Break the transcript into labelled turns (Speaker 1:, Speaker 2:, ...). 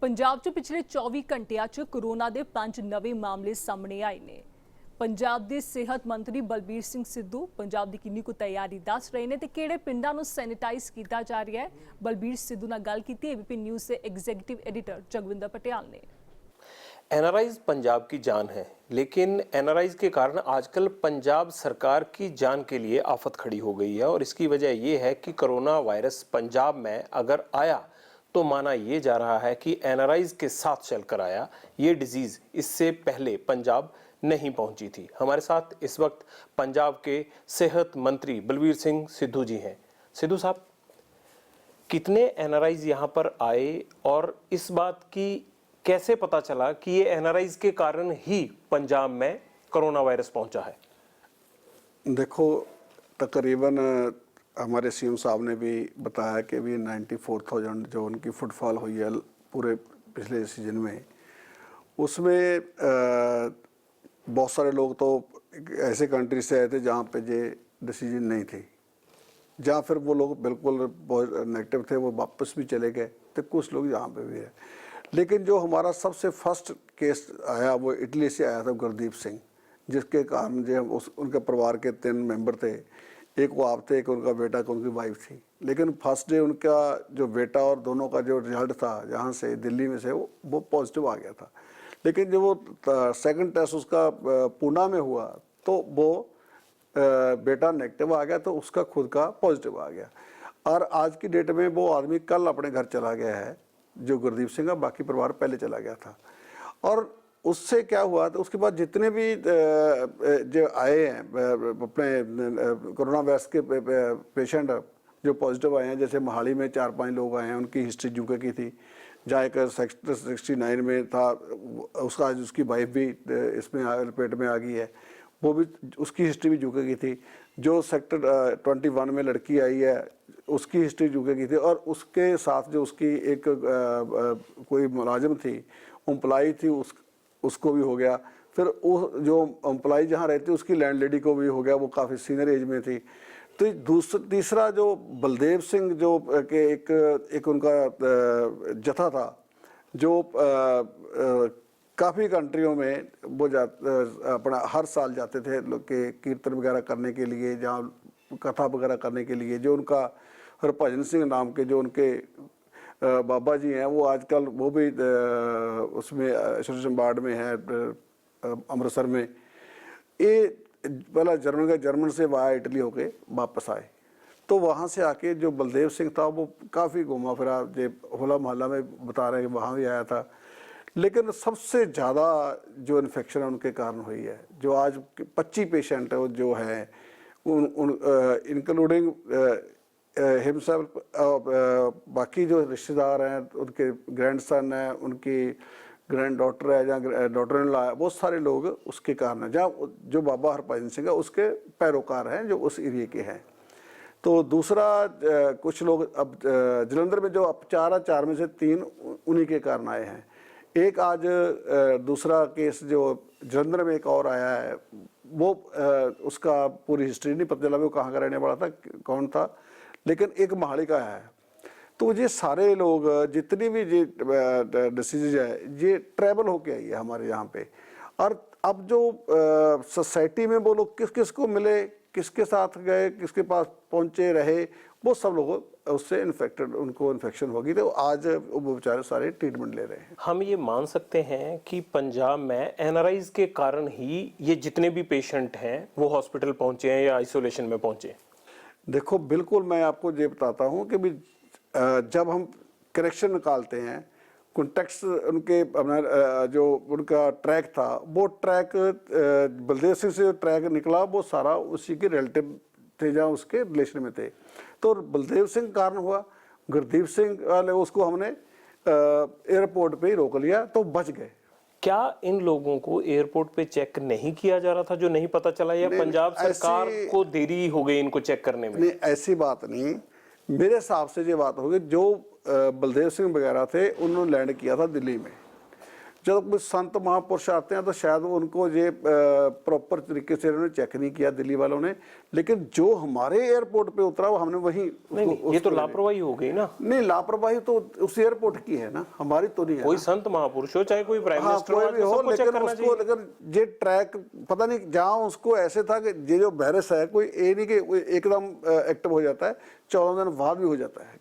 Speaker 1: पंजाब च पिछले 24 घंटिया च कोरोना के 5 नवे मामले सामने आए ने। पंजाब के सेहत मंत्री बलबीर सिंह सिद्धू पंजाब की किन्नी को तैयारी दस रहे हैं तो किहड़े पिंडां नूं सैनिटाइज किया जा रहा है। बलबीर सिद्धू नाल गल कीती एबीपी न्यूज़ के एग्जीक्यूटिव एडिटर जगविंदर पटियाल ने।
Speaker 2: एनआरआईज पंजाब की जान है, लेकिन एनआरआईज के कारण आजकल पंजाब सरकार की जान के लिए आफत खड़ी हो गई है और इसकी वजह यह है कि कोरोना वायरस पंजाब में अगर आया तो माना यह जा रहा है कि एनआरआईज के साथ चलकर आया। ये डिजीज़ इससे पहले पंजाब नहीं पहुंची थी। हमारे साथ इस वक्त पंजाब के सेहत मंत्री बलबीर सिंह सिद्धू जी हैं। सिद्धू साहब, कितने एनआरआईज यहाँ पर आए और इस बात की कैसे पता चला कि ये एनआरआईज के कारण ही पंजाब में कोरोना वायरस पहुंचा है?
Speaker 3: देखो, तकरीबन हमारे सीएम साहब ने भी बताया कि भी 94,000 जो उनकी फुटफॉल हुई है पूरे पिछले सीजन में, उसमें बहुत सारे लोग तो ऐसे कंट्री से आए थे जहाँ पे ये डिसीजन नहीं थी, जहाँ फिर वो लोग बिल्कुल बहुत नेगेटिव थे, वो वापस भी चले गए। तो कुछ लोग यहाँ पे भी है, लेकिन जो हमारा सबसे फर्स्ट केस आया वो इटली से आया था, गुरदीप सिंह, जिसके कारण जो उनके परिवार के 3 मेंबर थे, एक वो आप थे, एक उनका बेटा, एक उनकी वाइफ थी। लेकिन फर्स्ट डे उनका जो बेटा और दोनों का जो रिजल्ट था जहाँ से दिल्ली में से वो पॉजिटिव आ गया था। लेकिन जब वो सेकंड टेस्ट उसका पूना में हुआ तो वो बेटा नेगेटिव आ गया, तो उसका खुद का पॉजिटिव आ गया। और आज की डेट में वो आदमी कल अपने घर चला गया है, जो गुरदीप सिंह का, बाकी परिवार पहले चला गया था। और उससे क्या हुआ, तो उसके बाद जितने भी जो आए हैं अपने कोरोना वायरस के पेशेंट जो पॉजिटिव आए हैं, जैसे मोहाली में 4-5 लोग आए हैं, उनकी हिस्ट्री यूके की थी। जहाँ एक सेक्टर 69 में था, उसका आज उसकी वाइफ भी इसमें लपेट में आ गई है, वो भी उसकी हिस्ट्री भी यूके की थी। जो सेक्टर 21 में लड़की आई है, उसकी हिस्ट्री यूके की थी। और उसके साथ जो उसकी एक कोई मुलाजिम थी, एम्प्लॉई थी, उसको भी हो गया। फिर वो जो एम्प्लॉई जहाँ रहती उसकी लैंडलेडी को भी हो गया, वो काफ़ी सीनियर एज में थी। तो तीसरा जो बलदेव सिंह जो के एक उनका जथा था, जो काफ़ी कंट्रियों में वो अपना हर साल जाते थे लोग के कीर्तन वगैरह करने के लिए, जहाँ कथा वगैरह करने के लिए। जो उनका हरभजन सिंह नाम के जो उनके बाबा जी हैं, वो आजकल वो भी उसमें एसोसिएशन बोर्ड में है अमृतसर में। ये पहला जर्मन से वहाँ इटली होके वापस आए, तो वहाँ से आके जो बलदेव सिंह था वो काफ़ी घूमा फिरा, जो होला मोहल्ला में बता रहे हैं कि वहाँ भी आया था। लेकिन सबसे ज़्यादा जो इन्फेक्शन उनके कारण हुई है, जो आज 25 पेशेंट जो हैं, इंक्लूडिंग हिमसेल्फ, बाकी जो रिश्तेदार हैं, उनके ग्रैंडसन है, उनकी ग्रैंड डॉटर है, जहाँ डॉटर इन लॉ है, बहुत सारे लोग उसके कारण हैं। जहाँ जो बाबा हरभजन सिंह है उसके पैरोकार हैं, जो उस एरिए के हैं। तो दूसरा कुछ लोग अब जलंधर में जो अब 4 में से 3 उन्हीं के कारण आए हैं। एक आज दूसरा केस जो जलंधर में एक और आया है, वो उसका पूरी हिस्ट्री नहीं पता चला वो कहाँ का रहने वाला था, कौन था, लेकिन एक मोहाली का है। तो ये सारे लोग जितनी भी ये डिसीज है, ये ट्रैवल होके आई है हमारे यहाँ पे। और अब जो सोसाइटी में वो लोग किस किस को मिले, किसके साथ गए, किसके पास पहुँचे रहे, वो सब लोग उससे इन्फेक्टेड, उनको इन्फेक्शन होगी। तो आज वो बेचारे सारे ट्रीटमेंट ले रहे हैं।
Speaker 2: हम ये मान सकते हैं कि पंजाब में एनआरआईज के कारण ही ये जितने भी पेशेंट हैं वो हॉस्पिटल पहुँचे हैं या आइसोलेशन में पहुँचे?
Speaker 3: देखो, बिल्कुल मैं आपको ये बताता हूँ कि भी जब हम करेक्शन निकालते हैं, कॉन्टेक्स्ट उनके अपना जो उनका ट्रैक था, वो ट्रैक बलदेव सिंह से जो ट्रैक निकला वो सारा उसी के रिलेटिव थे, जहाँ उसके रिलेशन में थे। तो बलदेव सिंह कारण हुआ, गुरदीप सिंह वाले उसको हमने एयरपोर्ट पे ही रोक लिया, तो बच गए।
Speaker 2: क्या इन लोगों को एयरपोर्ट पे चेक नहीं किया जा रहा था, जो नहीं पता चला, या पंजाब सरकार को देरी हो गई इनको चेक करने में?
Speaker 3: नहीं, ऐसी बात नहीं। मेरे हिसाब से ये बात होगी, जो बलदेव सिंह वगैरह थे उन्होंने लैंड किया था दिल्ली में। जब कोई संत महापुरुष आते हैं तो शायद उनको ये प्रॉपर तरीके से इन्होंने चेक नहीं किया दिल्ली वालों ने, लेकिन जो हमारे एयरपोर्ट पे उतरा वो हमने वहीं
Speaker 2: नहीं, ये तो लापरवाही हो गई ना।
Speaker 3: नहीं, लापरवाही तो उस एयरपोर्ट की है ना, हमारी तो नहीं है।
Speaker 2: कोई संत महापुरुष हो, चाहे कोई प्राइम मिनिस्टर
Speaker 3: कोई भी हो, लेकिन
Speaker 2: करना
Speaker 3: उसको लेकिन ये ट्रैक पता नहीं जहाँ उसको ऐसे था कि ये जो वायरस है कोई ये नहीं कि एकदम एक्टिव हो जाता है, 14 दिन बाद भी हो जाता है।